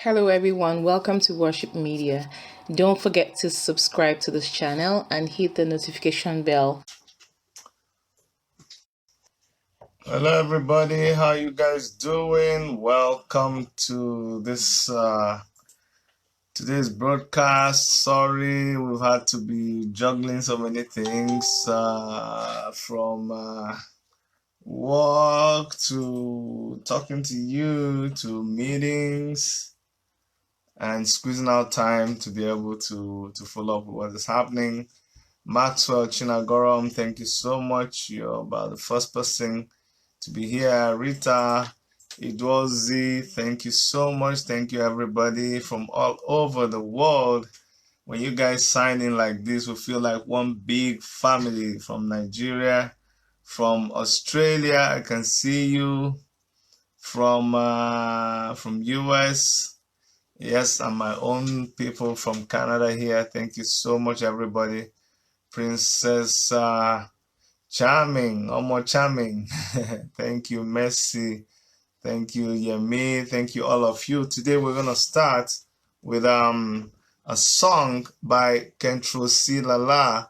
Hello, everyone. Welcome to Worship Media. Don't forget to subscribe to this channel and hit the notification bell. Hello, everybody. How you guys doing? Welcome to this today's broadcast. Sorry, we've had to be juggling so many things from work to talking to you to meetings and squeezing out time to be able to follow up with what is happening. Maxwell Chinagorom, thank you so much. You're about the first person to be here. Rita Idwozi, thank you so much. Thank you, everybody from all over the world. When you guys sign in like this, we feel like one big family. From Nigeria, from Australia, I can see you. From US, yes, and my own people from Canada here. Thank you so much, everybody. Princess Charming, Omo Charming. Thank you, Messi. Thank you, Yemi. Thank you, all of you. Today we're gonna start with a song by Kentro Silala.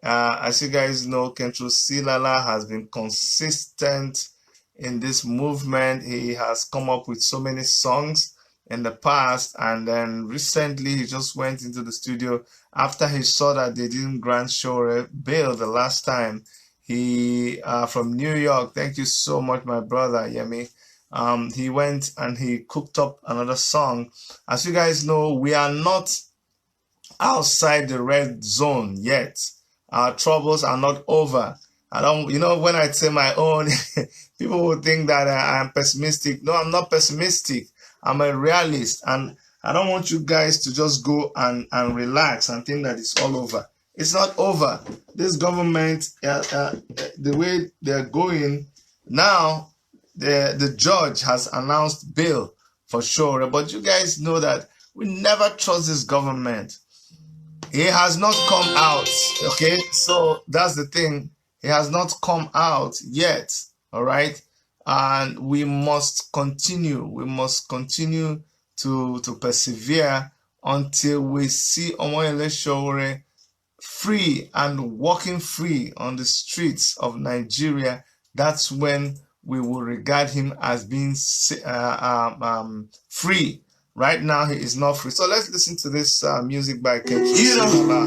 As you guys know, Kentro Silala has been consistent in this movement. He has come up with so many songs in the past, and then recently he just went into the studio after he saw that they didn't grant Sowore bail the last time. He from New York. Thank you so much, my brother Yemi. He went and he cooked up another song. As you guys know, we are not outside the red zone yet. Our troubles are not over. I don't, when I say my own, people will think that I am pessimistic. No, I'm not pessimistic. I'm a realist, and I don't want you guys to just go and relax and think that it's all over. It's not over. This government, the way they're going now, the judge has announced bail for sure. But you guys know that we never trust this government. He has not come out, okay? So that's the thing. He has not come out yet, all right? And we must continue. We must continue to persevere until we see Omoyele Sowore free and walking free on the streets of Nigeria. That's when we will regard him as being free. Right now, he is not free. So let's listen to this music by Kentro Silala.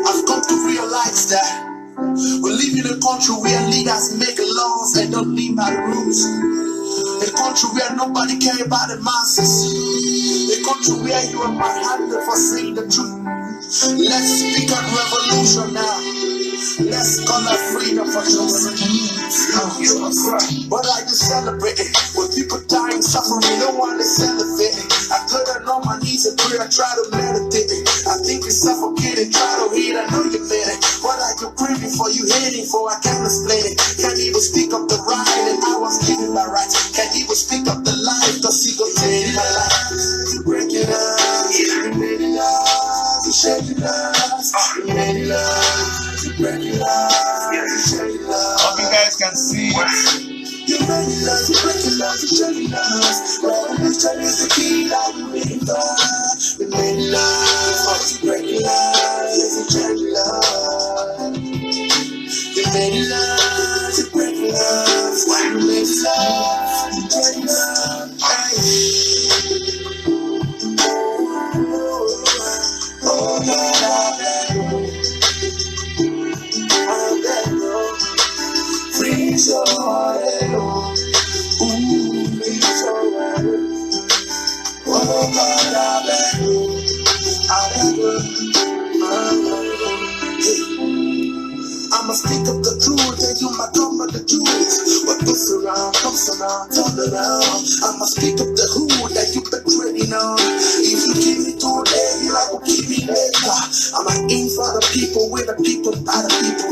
I've come to realize that we live in a country where leaders make laws and don't live by the rules. A country where nobody cares about the masses. A country where you are manhandled for saying the truth. Let's speak on revolution now. Let's call it freedom for children. But I just celebrate it. When people dying, suffering, no one is celebrating. I go down on my knees and pray, I try to meditate. I think it's suffocating, try to hate, I know you made it. What are you craving for, you hating for, I can't explain it. Can't even speak up the right, and I was living my rights. Can't even speak up the life, cause he go take my life. Break it up, you made it up, you shake it up, you made it up. Hope you guys can see it. You made it love, you break it love, you shake it love. Revolution is the key that we made it love. You made it love, you break it love, yes, you change it love. You made it love, you break it love. You made it love, you change it love. Oh, God, free your heart, ooh, free your heart. Oh God, I beg you, I'ma speak up the truth, and you might come with the truth. What goes around, comes around, turn around. I'ma speak up the who that you betrayed on. If you give me today, I will give me later. I'ma aim for the people, with the people, by the people,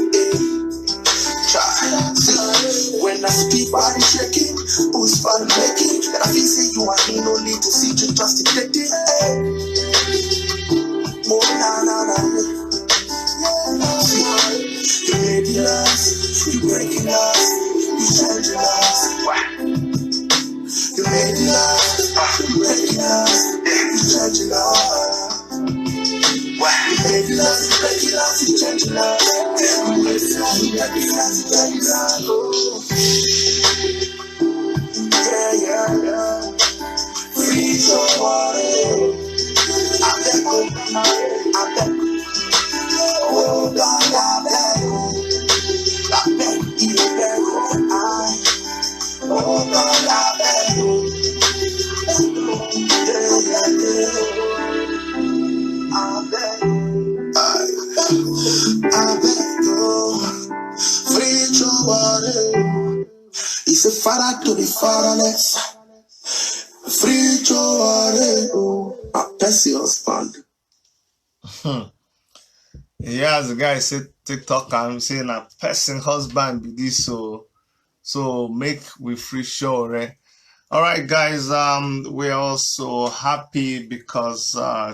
when I speak, body shaking, who's for the making? And I feel say you and me no need to see you just to take it. Oh, na. You made it us, you break it us, you change it us. You made it us, you break it us. Free Sowore. I beg, oh God, I beg, you beg, oh God, I beg, I beg, oh, free Sowore. It's a father to the fatherless, free Sowore, oh, a Percy husband. Yeah, the guy said TikTok and saying a person husband be this, so make we free Sowore. All right, guys. We're also happy because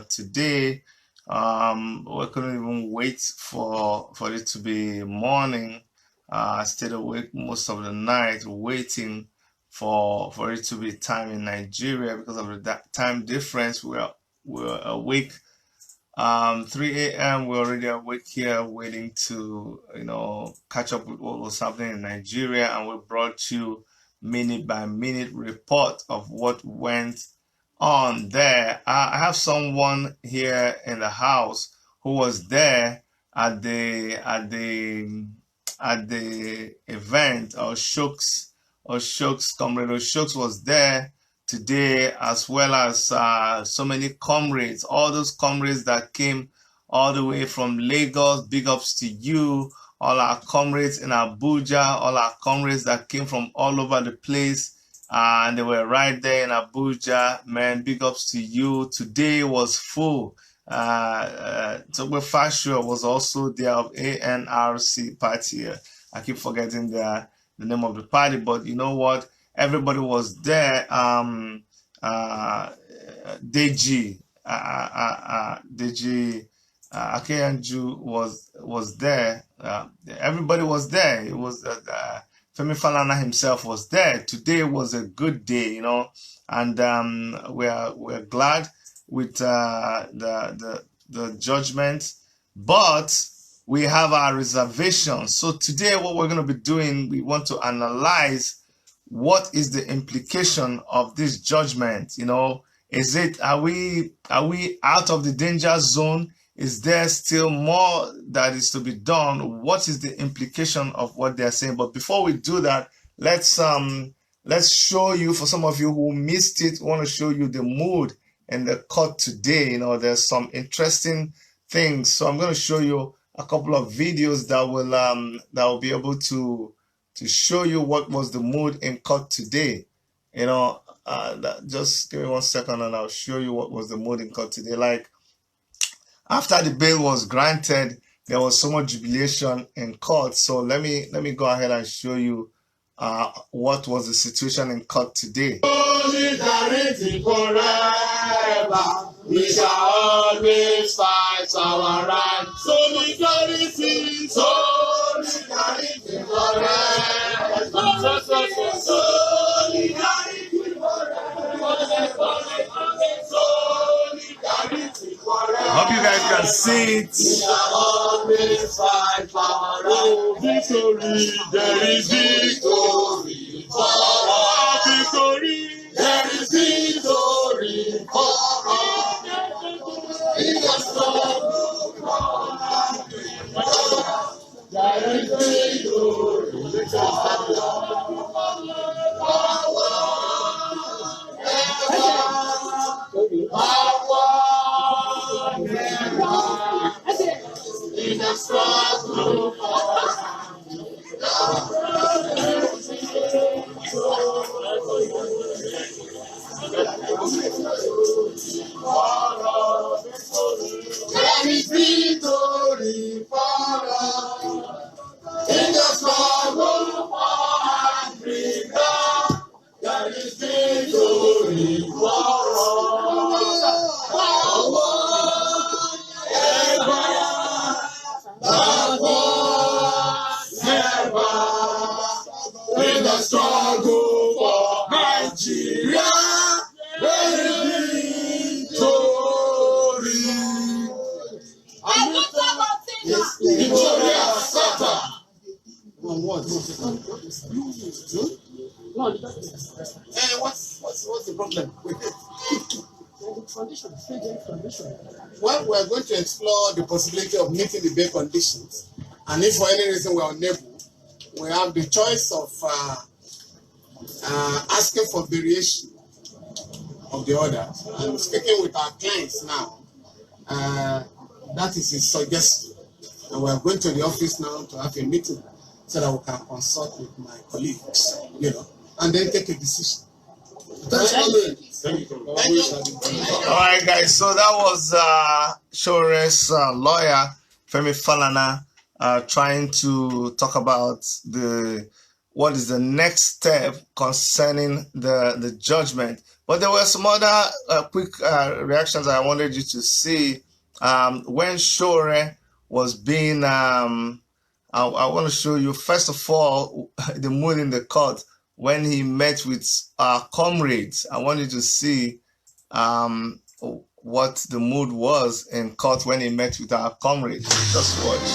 today we couldn't even wait for it to be morning. I stayed awake most of the night waiting for it to be time in Nigeria because of the time difference. We're awake 3 a.m. We're already awake here waiting to, catch up with what was happening in Nigeria, and we brought you minute by minute report of what went on there. I have someone here in the house who was there at the event. Comrade Oshokes was there today, as well as so many comrades, all those comrades that came all the way from Lagos. Big ups to you, all our comrades in Abuja, all our comrades that came from all over the place, and they were right there in Abuja. Man, big ups to you. Today was full. Togbe Fashio was also there of ANRC party. I keep forgetting the name of the party, but you know what? Everybody was there. Deji Akeyanju was there. Everybody was there. It was Femi Falana himself was there. Today was a good day, and we're glad with the judgment, but we have our reservations. So today, what we're going to be doing, we want to analyze what is the implication of this judgment. Are we out of the danger zone? Is there still more that is to be done? What is the implication of what they're saying? But before we do that, let's show you, for some of you who missed it, want to show you the mood in the court today. There's some interesting things. So I'm going to show you a couple of videos that will be able to show you what was the mood in court today. Just give me 1 second and I'll show you what was the mood in court today. Like, after the bail was granted, there was so much jubilation in court. So let me go ahead and show you what was the situation in court today. Solidarity forever. We shall always fight our rights. Solidarity, solidarity forever. Solidarity forever. Hope you guys can see it. We shall always fight for our victory. There is victory for our victory. There is victory for our in the struggle for our freedom. There is victory for our in the struggle there is victory for us in the struggle for freedom. There is victory for us. Never. On what? What's the problem with it? Well, we are going to explore the possibility of meeting the bail conditions, and if for any reason we are unable, we have the choice of asking for variation of the order. And speaking with our clients now, that is a suggestion. And we are going to the office now to have a meeting so that we can consult with my colleagues, and then take a decision. Thank you. All right, guys. So that was Sowore's lawyer, Femi Falana, trying to talk about what is the next step concerning the judgment. But there were some other quick reactions I wanted you to see when Sowore was being. I want to show you first of all the mood in the court when he met with our comrades. I want you to see what the mood was in court when he met with our comrades. Just watch.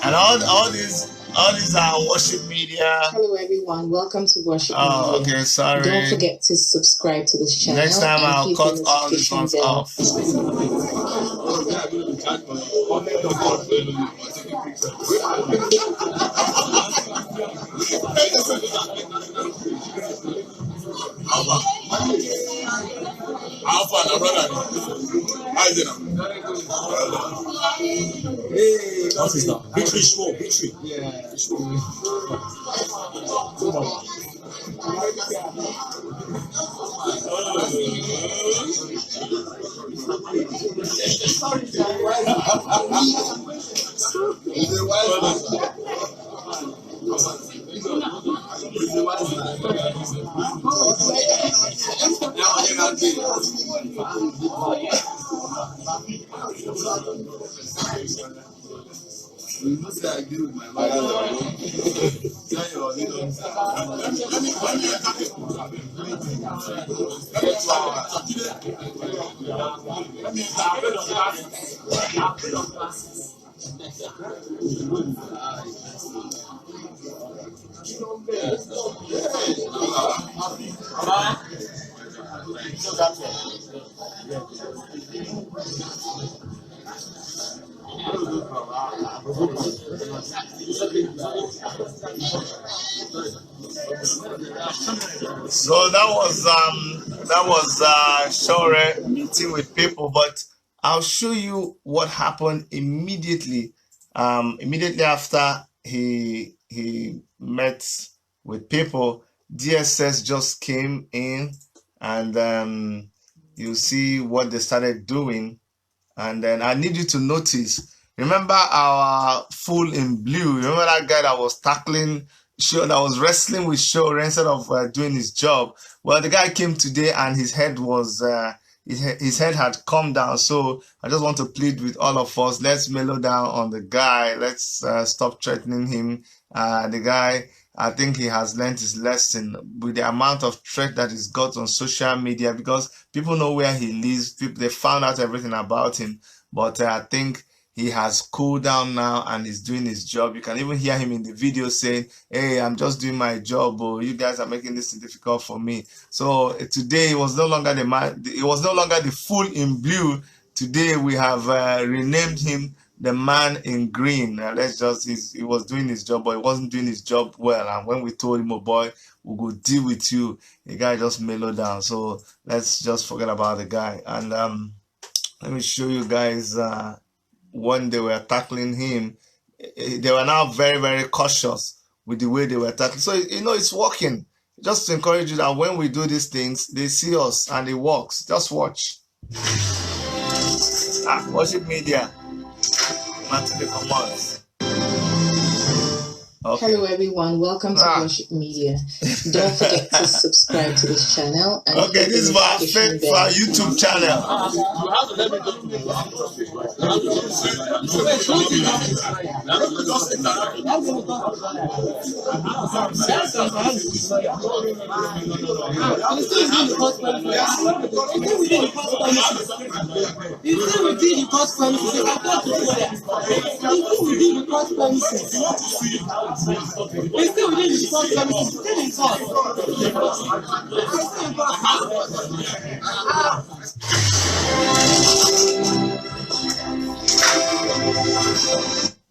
And all these are worship media. Hello everyone, welcome to Worship Oh, Media. okay, sorry. Don't forget to subscribe to this channel. Next time and I'll hit cut the all these ones notification bell. off. How far, my brother? How is it now? Hey, what is that? Victory show, victory. Yeah. So that was Sowore meeting with people, but I'll show you what happened immediately. Immediately after he met with people, DSS just came in, and you see what they started doing. And then I need you to notice. Remember our fool in blue? Remember that guy that was tackling, that was wrestling with Sowore instead of doing his job? Well, the guy came today and his head was his head had come down. So I just want to plead with all of us. Let's mellow down on the guy. Let's stop threatening him. The guy, I think he has learned his lesson with the amount of threat that he's got on social media, because people know where he lives. They found out everything about him. But I think he has cooled down now and he's doing his job. You can even hear him in the video saying, "Hey, I'm just doing my job, but you guys are making this difficult for me." So today it was no longer the man. It was no longer the fool in blue. Today we have renamed him the man in green. He was doing his job, but he wasn't doing his job well. And when we told him, "Oh boy, we will deal with you," the guy just mellowed down. So let's just forget about the guy. And let me show you guys when they were tackling him. They were now very, very cautious with the way they were tackling. So it's working. Just to encourage you that when we do these things, they see us and it works. Just watch. Worship Media. Not to the commands. Okay. Hello everyone, welcome to Worship Media. Don't forget to subscribe to this channel and okay, hit this the is our notification bell. YouTube channel.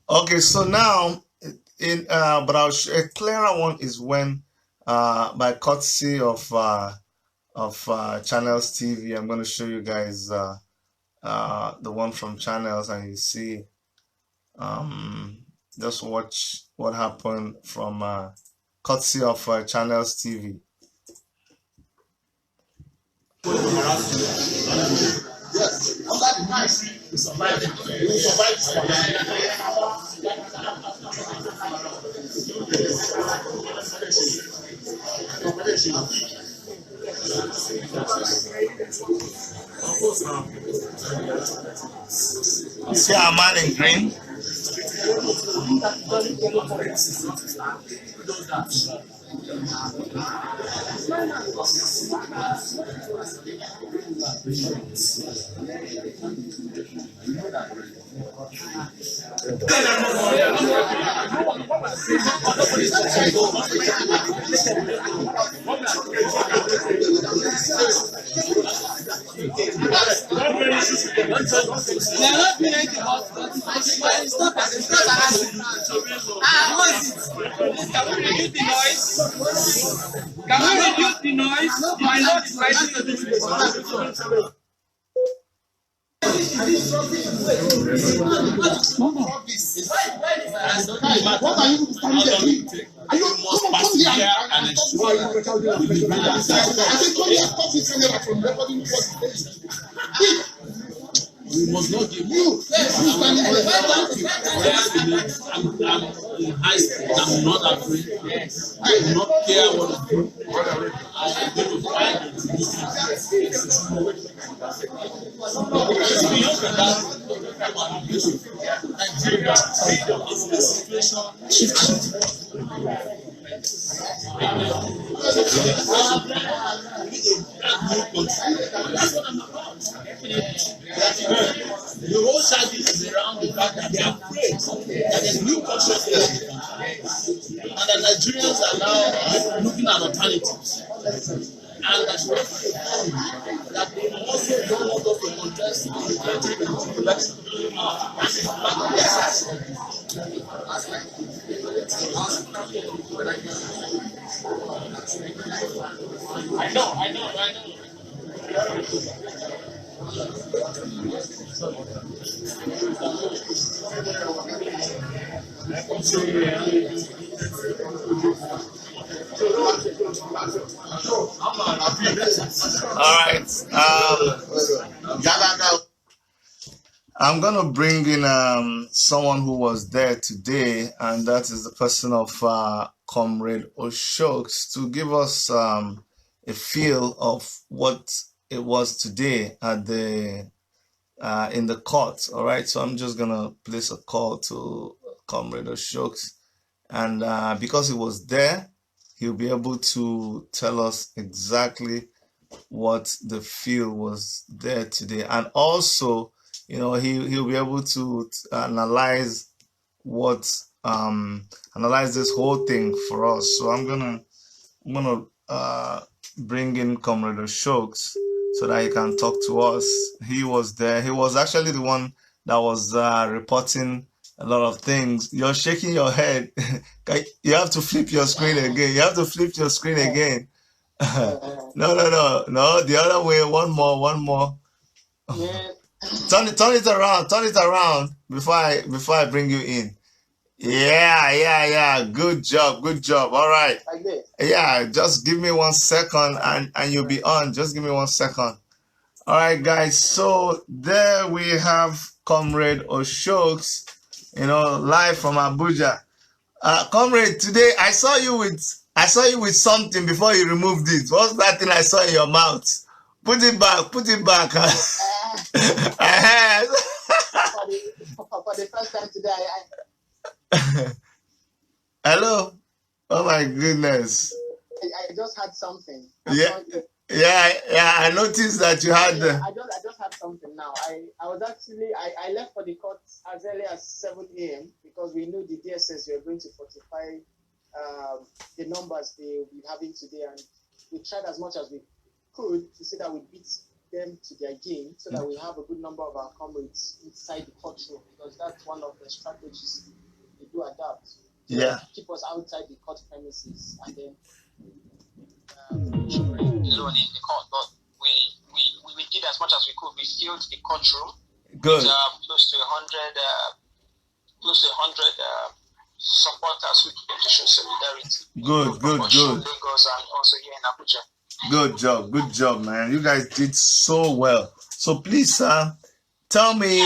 Okay, so now but a clearer one is when by courtesy of Channels TV, I'm going to show you guys the one from Channels, and you see just watch what happened from courtesy of Channels TV. Yes, under the knife, we survived. We survived. See our man in green? Can we reduce the noise? What are you standing there? Are you come here and ensure I said come here, stop this camera from recording what we must not give you standing there. I'm not afraid. I do not care what you do. I am going to find Nigeria is in a situation. The whole charges is around the fact that they are afraid that there's new consciousness and the Nigerians are now looking at alternatives. And that they also don't want us to contest the election. I know. All right. I'm gonna bring in someone who was there today, and that is the person of Comrade Oshokes, to give us a feel of what it was today at the in the court. All right, so I'm just gonna place a call to Comrade Oshokes, and because he was there, he'll be able to tell us exactly what the feel was there today, and also, you know, he'll be able to analyze what analyze this whole thing for us. So I'm gonna bring in Comrade Oshokes so that he can talk to us. He was there. He was actually the one that was reporting a lot of things. You're shaking your head. You have to flip your screen again. You have to flip your screen again. No, the other way. One more. Turn it around before I bring you in. Yeah. Good job. All right. Yeah, just give me 1 second and you'll be on. Just give me 1 second. All right, guys. So there we have Comrade Oshokes, you know, live from Abuja. Comrade, today I saw you with something before you removed it. What's that thing I saw in your mouth? Put it back. Put it back. For the first time today, Hello. Oh my goodness. I just had something. Yeah. I noticed that you had. I just had something now. I was actually I left for the court as early as 7 a.m. because we knew the DSS were going to fortify the numbers they will be having today, and we tried as much as we could to see that we beat them to their game so that we have a good number of our comrades inside the courtroom, because that's one of the strategies they do adapt. Yeah. Keep us outside the court premises, and then alone in the court, but we did as much as we could. We filled the courtroom. Good. With, close to 100 supporters who came to show solidarity. Good. Lagos and also here in Abuja. Good job, man. You guys did so well. So please, sir, tell me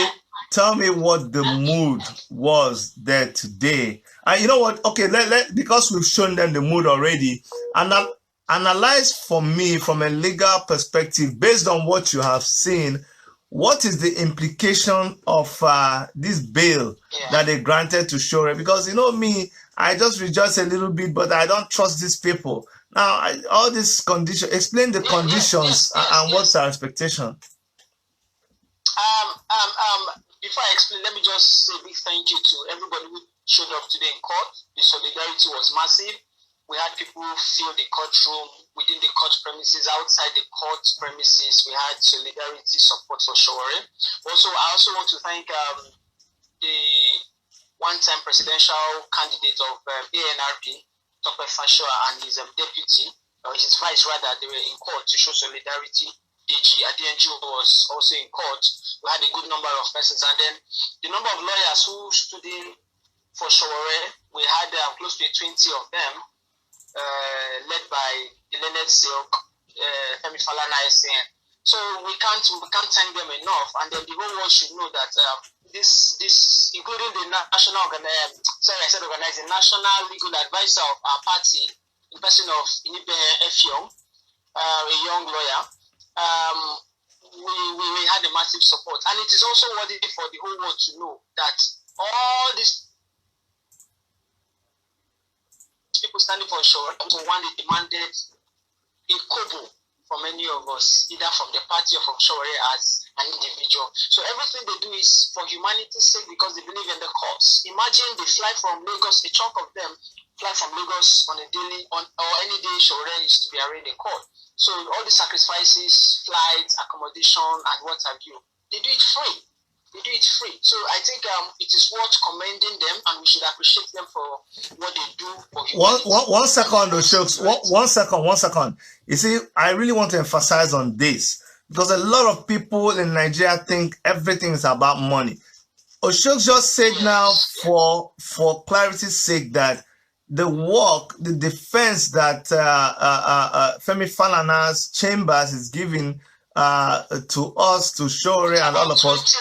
what the mood was there today. And you know what? Okay, because we've shown them the mood already, and analyze for me from a legal perspective, based on what you have seen, what is the implication of this bail that they granted to Sowore? Because you know me, I just rejoice a little bit, but I don't trust these people. Now, all these conditions, explain the conditions and what's our expectation. Before I explain, let me just say a big thank you to everybody who showed up today in court. The solidarity was massive. We had people fill the courtroom within the court premises, outside the court premises. We had solidarity support for Sowore. Also, I also want to thank the one-time presidential candidate of ANRP, Dr. Fashoa, and his deputy, or his vice rather. They were in court to show solidarity. DG Adenju was also in court. We had a good number of persons, and then the number of lawyers who stood in for Sowore, we had close to 20 of them, led by the Leonard Silk, Femi Falana SN. So we can't thank them enough, and then the whole world should know that this including the national organizing national legal advisor of our party, in person of Inibe Effiong, a young lawyer. We had a massive support, and it is also worthy for the whole world to know that all these people standing for Sowore, one, they demanded a kobo from any of us, either from the party or from Sowore as an individual. So everything they do is for humanity's sake, because they believe in the cause. Imagine they fly from Lagos, a chunk of them fly from Lagos on a daily, or any day Sowore is to be arraigned in court. So all the sacrifices, flights, accommodation, and what have you, they do it free. So I think it is worth commending them, and we should appreciate them for what they do for humanity. One second, Oshokes. One second. You see, I really want to emphasize on this, because a lot of people in Nigeria think everything is about money. Oshokes just said now, for clarity's sake, that the defense that Femi Falana's chambers is giving to us, to Sowore and all of us,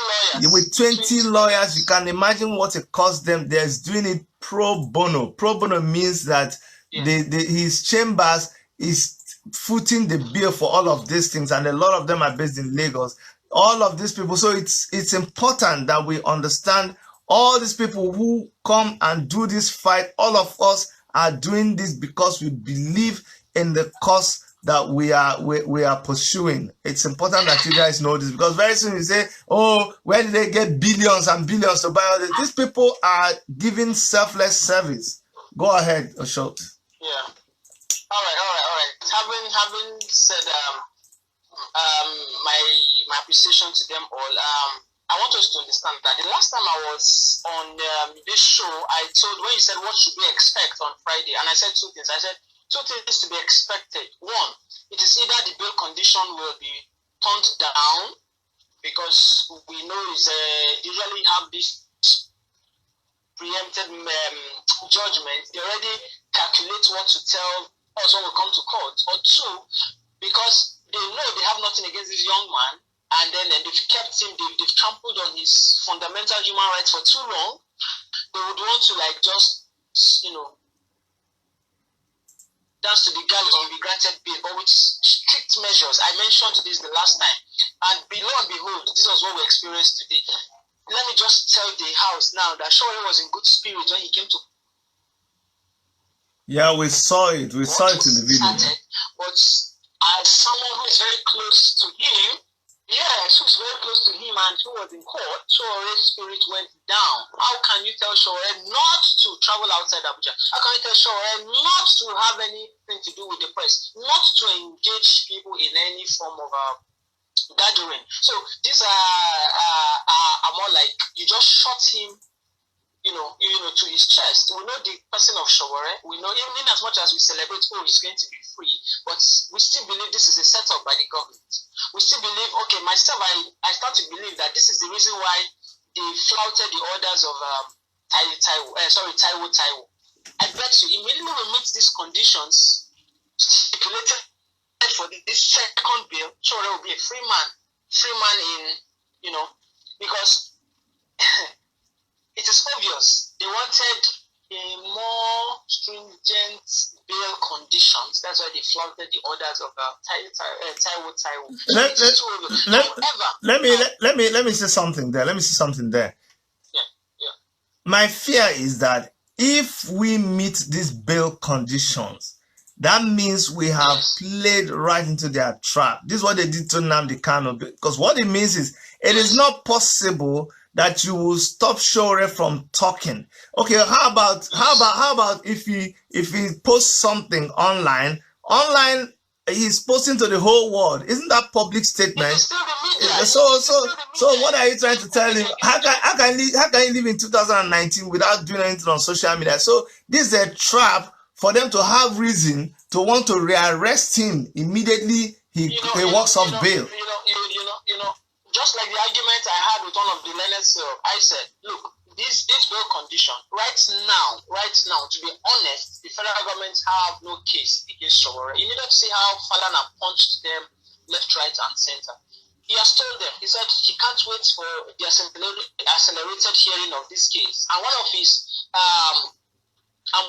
with 20 lawyers, you can imagine what it costs them. They're doing it pro bono. Pro bono means that his chambers is footing the bill for all of these things, and a lot of them are based in Lagos. All of these people. So it's important that we understand all these people who come and do this fight. All of us are doing this because we believe in the cause that we are pursuing. It's important that you guys know this, because very soon you say, oh, where did they get billions and billions to buy all this? These people are giving selfless service. Go ahead, Oshok. Yeah. All right. Having said my appreciation to them all, I want us to understand that the last time I was on this show, I told, when you said what should we expect on Friday, and I said two things. I said two things to be expected. One, it is either the bail condition will be turned down, because we know they usually have this preempted judgment. They already calculate what to tell us when we come to court. Or two, because they know they have nothing against this young man, and then they've kept him, they've trampled on his fundamental human rights for too long. They would want to just you know, dance to the gallows will be granted bail, but with strict measures. I mentioned this the last time, and below and behold, this was what we experienced today. Let me just tell the house now that Sowore was in good spirit when he came to. Yeah, we saw it. We saw it in the video. But as someone who is very close to him, yes, who's very close to him and who was in court, Sowore's spirit went down. How can you tell Sowore not to travel outside Abuja? How can you tell Sowore not to have anything to do with the press, not to engage people in any form of gathering? So these are more like you just shot him, you know, to his chest. We know the person of Sowore. We know, even as much as we celebrate, oh, he's going to be free, but we still believe this is a setup by the government. We still believe, okay, myself, I start to believe that this is the reason why they flouted the orders of Taiwo. I bet you, immediately we meet these conditions stipulated for this second bill, Sowore will be a free man in, you know, because it is obvious they wanted a more stringent bail conditions. That's why they flouted the orders of Taiwo. Let me say something there. Yeah. My fear is that if we meet these bail conditions, that means we have played right into their trap. This is what they did to Nnamdi Kanu, because what it means is it is not possible that you will stop Sowore from talking. Okay, how about if he posts something online, he's posting to the whole world. Isn't that public statement? So what are you trying to tell him? How can he live in 2019 without doing anything on social media? So this is a trap for them to have reason to want to rearrest him immediately he walks off bail. Just like the argument I had with one of the learners, I said, look, this bail condition, right now, to be honest, the federal government have no case against Sowore. You need to see how Falana punched them left, right, and center. He has told them, he said he can't wait for the accelerated hearing of this case. And one of his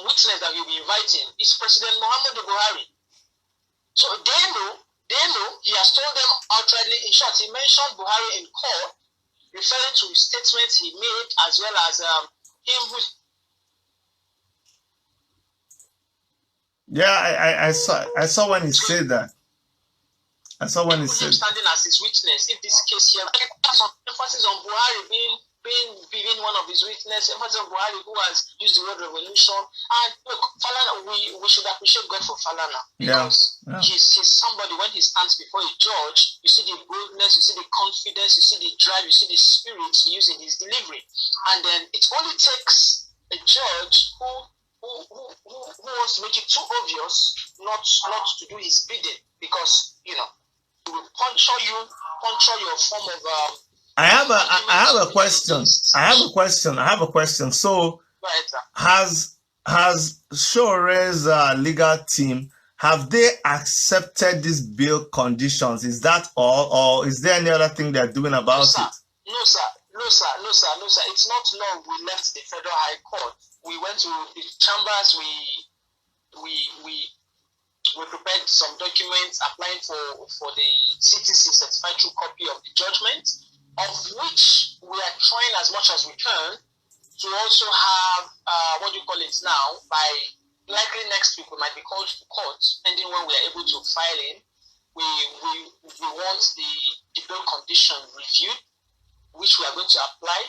witness that he'll be inviting is President Muhammadu Buhari. So they know, he has told them outrightly. In short, he mentioned Buhari in court, referring to statements he made as well as him who's. Yeah, I saw when he said that. I saw when he said standing as his witness. If this case here, some emphasis on Buhari being one of his witnesses, emphasis on Buhari who has used the word revolution. And look, Falana, we should appreciate God for Falana, because he's somebody, when he stands before a judge, you see the boldness, you see the confidence, you see the drive, you see the spirit he used in his delivery. And then it only takes a judge who wants to make it too obvious not to do his bidding, because he will puncture your form of I have a question. So has Sowore's legal team, have they accepted these bail conditions? Is that all, or is there any other thing they're doing about it? No, sir. It's not long we left the Federal High Court. We went to the chambers. We prepared some documents applying for the CTC, certified true copy of the judgment, of which we are trying as much as we can to also have now. By likely next week we might be called to court, pending when we are able to file in. We want the bail condition reviewed, which we are going to apply.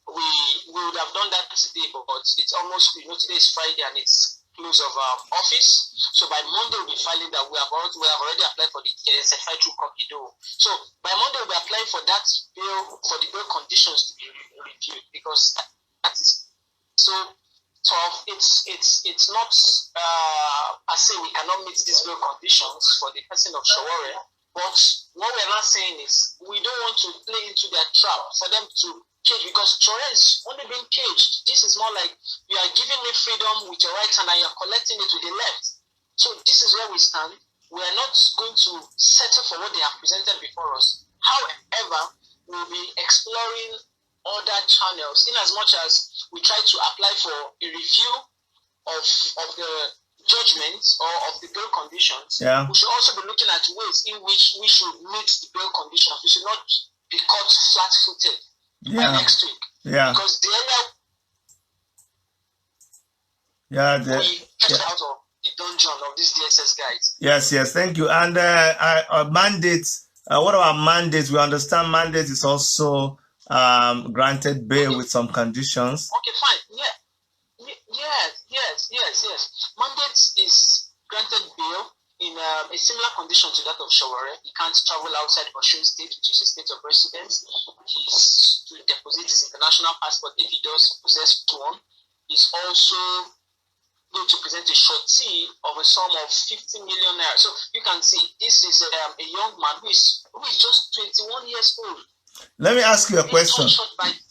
We would have done that today, but it's almost, today is Friday and it's close of office. So by Monday we'll be filing that. We have already applied for the certified true copy though. So by Monday we'll be applying for that bill, for the bail conditions to be reviewed, because that is so tough. It's not I say we cannot meet these bail conditions for the person of Sowore. But what we're not saying is we don't want to play into their trap for them to cage, because Sowore is only being caged. This is more like you are giving me freedom with your right hand and you're collecting it with the left. So this is where we stand. We are not going to settle for what they have presented before us. However, we'll be exploring other channels, in as much as we try to apply for a review of the judgments or of the bail conditions, we should also be looking at ways in which we should meet the bail conditions. We should not be caught flat-footed by next week. Because the area we get out of the dungeon of these DSS guys. Yes, thank you. And mandates, what about mandates? We understand mandate is also granted bail with some conditions. Okay, fine. Yes. Mandate is granted bail in a similar condition to that of Sowore. He can't travel outside Osun State, which is a state of residence. He's to deposit his international passport if he does possess one. He's also going to present a surety of a sum of 50 million naira. So you can see this is a young man who is just 21 years old. Let me ask you a question.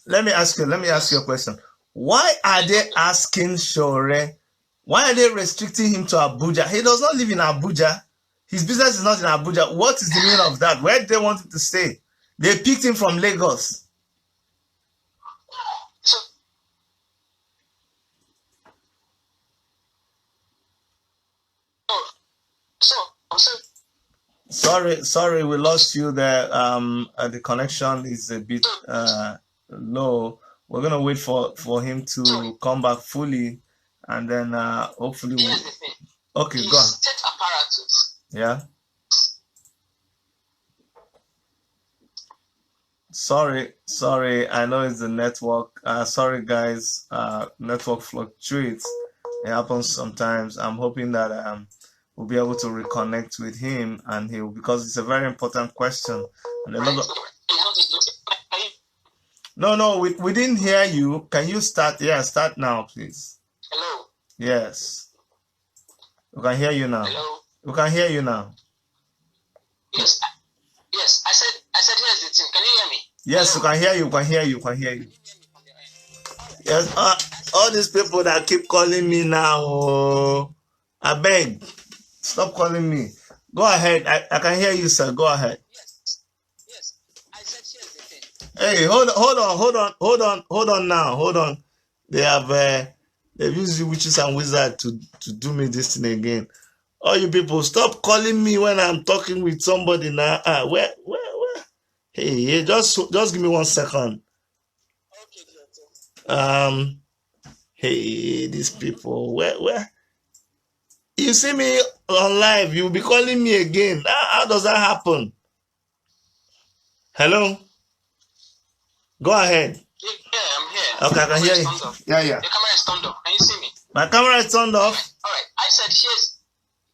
Let me ask you a question. Why are they asking Sowore? Why are they restricting him to Abuja? He does not live in Abuja. His business is not in Abuja. What is the meaning of that? Where do they want him to stay? They picked him from Lagos. Sorry, we lost you there. The connection is a bit low. We're gonna wait for him to come back fully, and then hopefully we'll... Okay, go on. State apparatus. Yeah. Sorry. I know it's the network. Sorry, guys. Network fluctuates. It happens sometimes. I'm hoping that we'll be able to reconnect with him, and because it's a very important question. And a lot of... No, we didn't hear you. Can you start? Yeah, start now, please. Hello. Yes. We can hear you now. Hello. We can hear you now. Yes. I said here's the thing. Can you hear me? Yes, we can hear you. Yes. All these people that keep calling me now, I beg, stop calling me. Go ahead. I can hear you, sir. Go ahead. Yes. I said here's the thing. Hey, hold on now. They've used witches and wizards to do me this thing again. All you people, stop calling me when I'm talking with somebody now. Where? Hey, just give me 1 second. Okay. Hey, these people, where? You see me on live, you'll be calling me again. How does that happen? Hello? Go ahead. Yeah, I'm here. Okay, I can hear you. Yeah. Your camera is turned off. Can you see me? My camera is turned off. All right. I said here's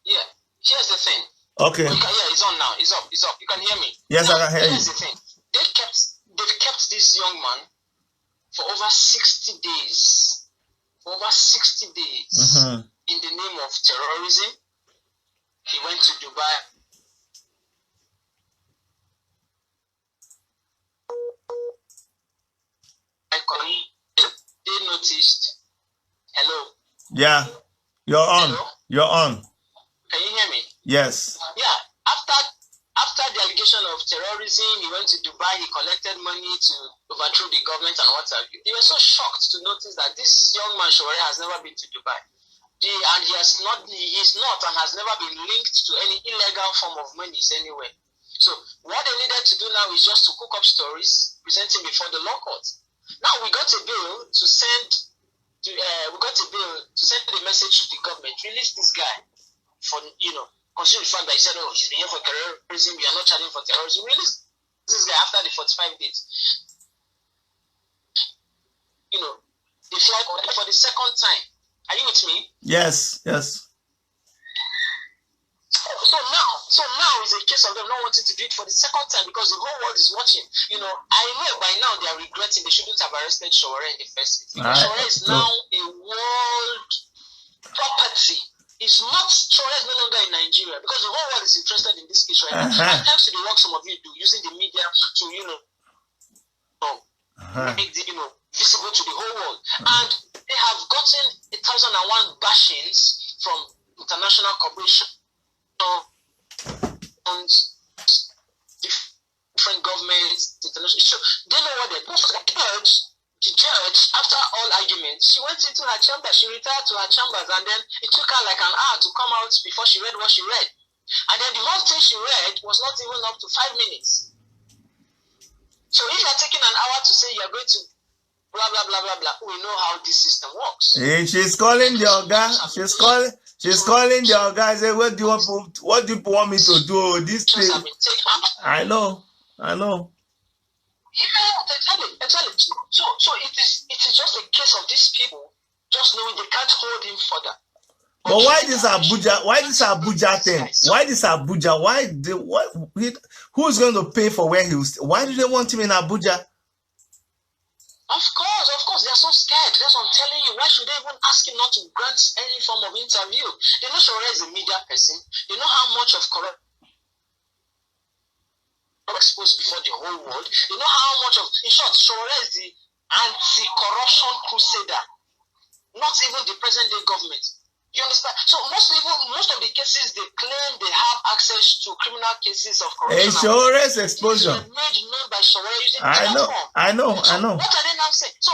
the thing. Okay. It's on now. It's up. You can hear me. Yes, now, I can hear you. Here's the thing. They've kept this young man for over 60 days. In the name of terrorism. He went to Dubai. They noticed. Hello. Yeah, you're on. Hello? You're on. Can you hear me? Yes. Yeah. After the allegation of terrorism, he went to Dubai. He collected money to overthrow the government and what have you. They were so shocked to notice that this young man Sowore has never been to Dubai, and he's not and has never been linked to any illegal form of monies anywhere. So what they needed to do now is just to cook up stories, present him before the law court. Now we got a bill to send. Send the message to the government: release this guy for considering the fact that he said, he's been here for terrorism. We are not charging for terrorism. Release this guy after the 45 days. They fly for the second time. Are you with me? Yes. So now is a case of them not wanting to do it for the second time because the whole world is watching. I know by now they are regretting they shouldn't have arrested Sowore in the first place. Because Sowore is now a world property. Sowore is no longer in Nigeria because the whole world is interested in this case right now. And thanks to the work some of you do using the media to make the visible to the whole world. And they have gotten 1,001 bashings from international corporations, different different governments, international. So they know what they do. So the judge, after all arguments, she went into her chamber. She retired to her chambers, and then it took her like an hour to come out before she read what she read. And then the whole thing she read was not even up to 5 minutes. So if you're taking an hour to say you're going to blah blah blah blah blah, we know how this system works. Hey, she's calling the Oga. She's calling the Oga. I say, what do you want me to do? This thing. I know. Yeah, exactly. So it is just a case of these people just knowing they can't hold him further. But why this Abuja? Why this Abuja thing? Why this Abuja? Who's going to pay for where he was? Why do they want him in Abuja? Of course, they're so scared. That's what I'm telling you. Why should they even ask him not to grant any form of interview? They know Sowore is a media person. They know how much of corrupt exposed before the whole world. They know how much of, in short, Sowore is the anti-corruption crusader. Not even the present day government. You understand? So most of the cases they claim they have access to criminal cases of corruption. Hey, Sowore's explosion. Made known by Sowore using I know. What are they now saying? So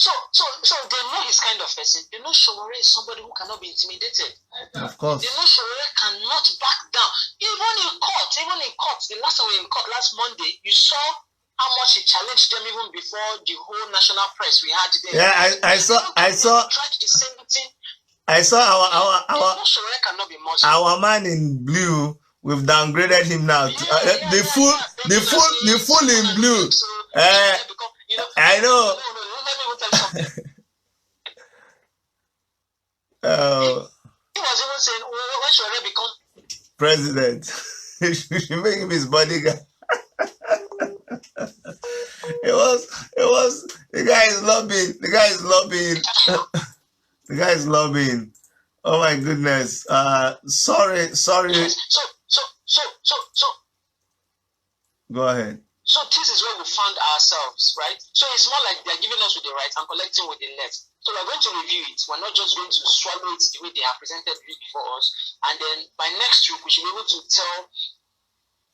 they know his kind of person. They know Sowore is somebody who cannot be intimidated. Of course. They know Sowore cannot back down. Even in court, the last time we were in court last Monday, you saw how much he challenged them even before the whole national press we had there. Yeah, I saw. Tried the same thing. I saw our man in blue. We've downgraded him now. The full in blue. I know. Let me even tell you something. He was even saying, when Sowore become president, you should make him his bodyguard. It was. The guy is lobbying. The guy is lobbying. Oh my goodness. Sorry. So. Go ahead. So this is where we found ourselves, right? So it's more like they're giving us with the right and collecting with the left. So we're going to review it. We're not just going to swallow it the way they have presented it before us. And then by next week, we should be able to tell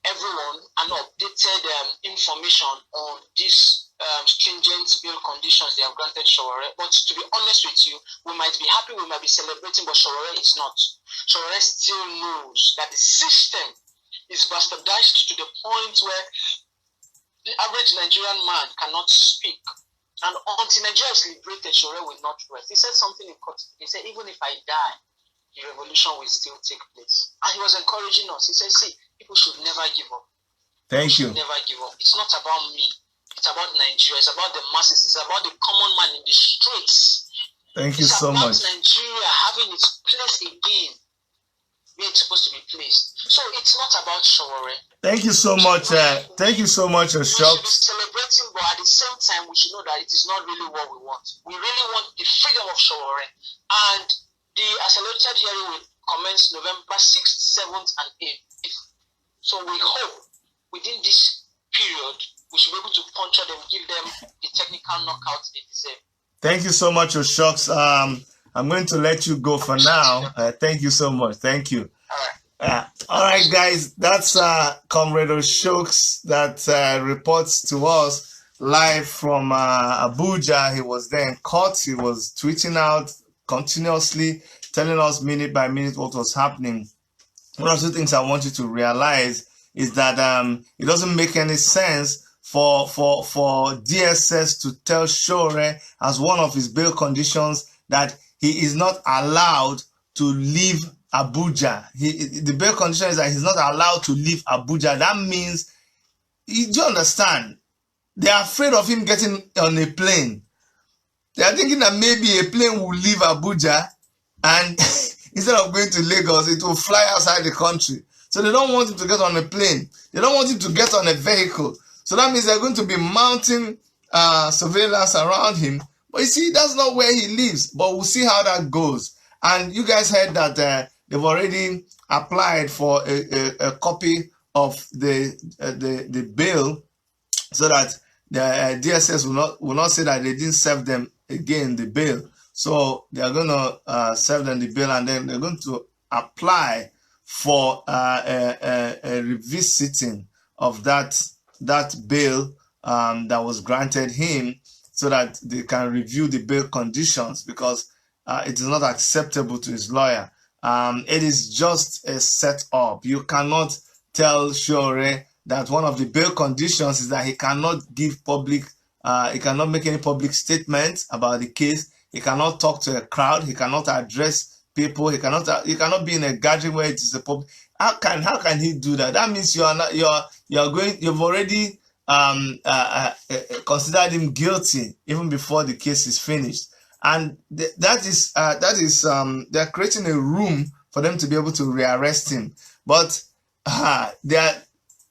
everyone an updated information on these stringent bill conditions they have granted Sowore. But to be honest with you, we might be happy, we might be celebrating, but Sowore is not. Sowore still knows that the system is bastardized to the point where the average Nigerian man cannot speak. And until Nigeria is liberated, Sowore will not rest. He said something in court. He said, even if I die, the revolution will still take place. And he was encouraging us. He said, see, people should never give up. Thank you. Never give up. It's not about me. It's about Nigeria. It's about the masses. It's about the common man in the streets. Thank you so much. It's about Nigeria having its place again where it's supposed to be placed. So it's not about Sowore. Thank you so much. Thank you so much, We should be Ashok. celebrating, but at the same time, we should know that it is not really what we want. We really want the freedom of Sowore. And the accelerated hearing will commence November 6th, 7th, and 8th. So we hope within this period, we should be able to puncture them, give them the technical knockout they deserve. Thank you so much, Oshoks. I'm going to let you go for now. Thank you so much. Thank you. All right, guys. That's Comrade Oshoks that reports to us live from Abuja. He was there in court. He was tweeting out continuously, telling us minute by minute what was happening. One of the things I want you to realize is that it doesn't make any sense for DSS to tell Sowore as one of his bail conditions that he is not allowed to leave Abuja. The bail condition is that he's not allowed to leave Abuja. That means, do you understand? They are afraid of him getting on a plane. They are thinking that maybe a plane will leave Abuja and instead of going to Lagos, it will fly outside the country. So they don't want him to get on a plane. They don't want him to get on a vehicle. So that means they're going to be mounting surveillance around him. But you see, that's not where he lives. But we'll see how that goes. And you guys heard that they've already applied for a copy of the bill so that the DSS will not say that they didn't serve them again the bill. So they are going to serve them the bill, and then they're going to apply for a revisiting of that that bail that was granted him so that they can review the bail conditions, because it is not acceptable to his lawyer. It is just a setup. You cannot tell Sowore that one of the bail conditions is that he cannot give public, he cannot make any public statements about the case. He cannot talk to a crowd. He cannot address people. He cannot be in a gathering where it is a public. How can he do that? That means you've already considered him guilty even before the case is finished, and that is they're creating a room for them to be able to rearrest him. But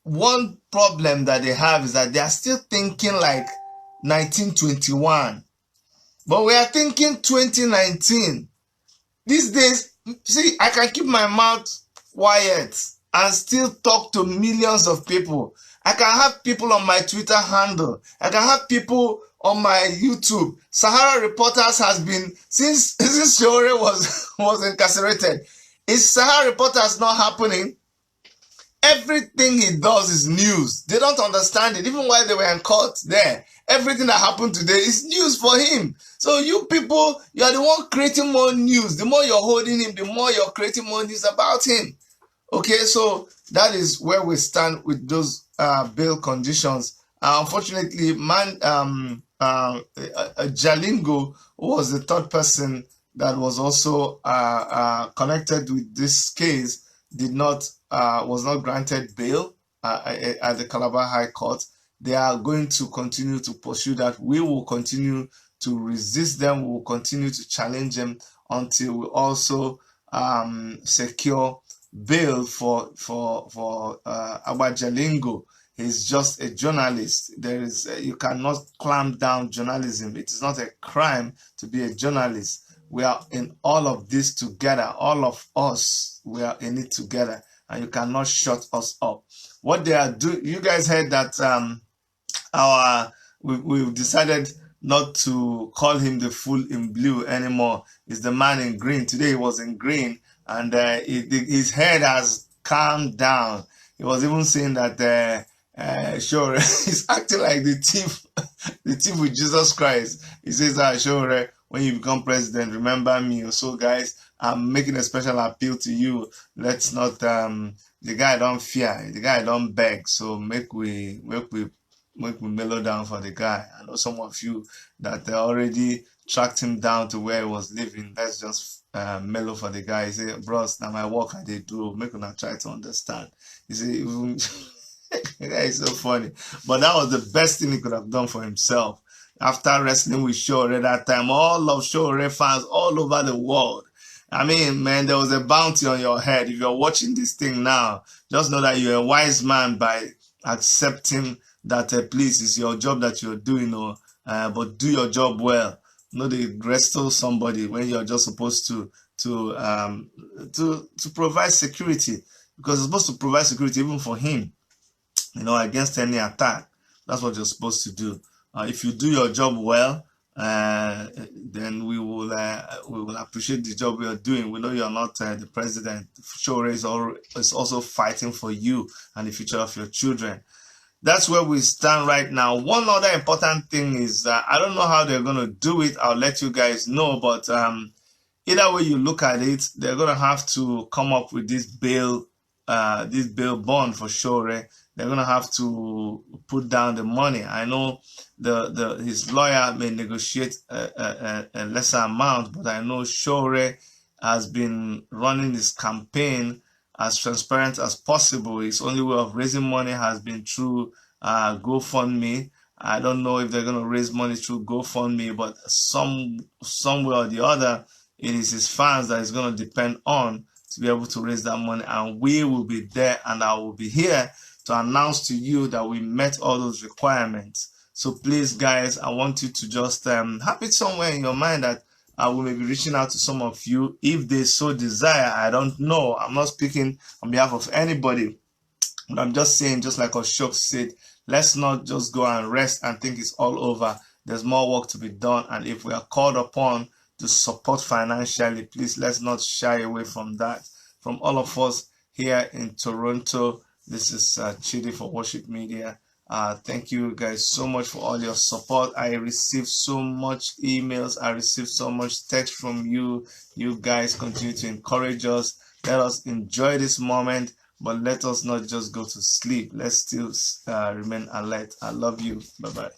one problem that they have is that they are still thinking like 1921, but we are thinking 2019. These days, see, I can keep my mouth quiet and still talk to millions of people. I can have people on my Twitter handle. I can have people on my YouTube. Sahara Reporters has been, since Sowore was incarcerated. Is Sahara Reporters not happening? Everything he does is news. They don't understand it. Even while they were in court there, everything that happened today is news for him. So you people, you are the one creating more news. The more you're holding him, the more you're creating more news about him. Okay, so that is where we stand with those bail conditions. Unfortunately, Jalingo was the third person that was also connected with this case, was not granted bail at the Calabar High Court. They are going to continue to pursue that. We will continue to resist them. We will continue to challenge them until we also secure bail for Abba Jalingo. He's just a journalist. You cannot clamp down journalism. It is not a crime to be a journalist. We are in all of this together. All of us, we are in it together, and you cannot shut us up. What they are doing, you guys heard that we've decided not to call him the fool in blue anymore. It's the man in green. Today he was in green, and his head has calmed down. He was even saying that Sowore is acting like the thief with Jesus Christ. He says that, Sowore, when you become president, remember me. So guys, I'm making a special appeal to you. Let's not the guy don't fear, the guy don't beg. So make we mellow down for the guy. I know some of you that already tracked him down to where he was living. Let's just mellow for the guy. He say, bros, now my work I did do. Make una try to understand. You see, the guy is so funny. But that was the best thing he could have done for himself. After wrestling with Sowore that time, all of Sowore fans all over the world. I mean, man, there was a bounty on your head. If you're watching this thing now, just know that you're a wise man by accepting that, please, it's your job that you're doing, but do your job well. Not wrestle somebody when you're just supposed to provide security, because you're supposed to provide security even for him, against any attack. That's what you're supposed to do. If you do your job well, then we will appreciate the job you're doing. We know you're not the president. Sowore is also fighting for you and the future of your children. That's where we stand right now. One other important thing is I don't know how they're going to do it. I'll let you guys know. But either way you look at it, they're going to have to come up with this bail bond for Sowore. They're going to have to put down the money. I know his lawyer may negotiate a lesser amount, but I know Sowore has been running his campaign as transparent as possible. His only way of raising money has been through GoFundMe. I don't know if they're going to raise money through GoFundMe, but some way or the other, it is his fans that is going to depend on to be able to raise that money. And we will be there, and I will be here to announce to you that we met all those requirements. So please, guys, I want you to just have it somewhere in your mind that we may be reaching out to some of you if they so desire. I don't know. I'm not speaking on behalf of anybody, but I'm just saying, just like Oshok said, let's not just go and rest and think it's all over. There's more work to be done. And if we are called upon to support financially, please, let's not shy away from that. From all of us here in Toronto, this is Chidi for Worship Media. Thank you guys so much for all your support. I received so much emails. I received so much text from you. You guys continue to encourage us. Let us enjoy this moment, but let us not just go to sleep. Let's still remain alert. I love you. Bye-bye.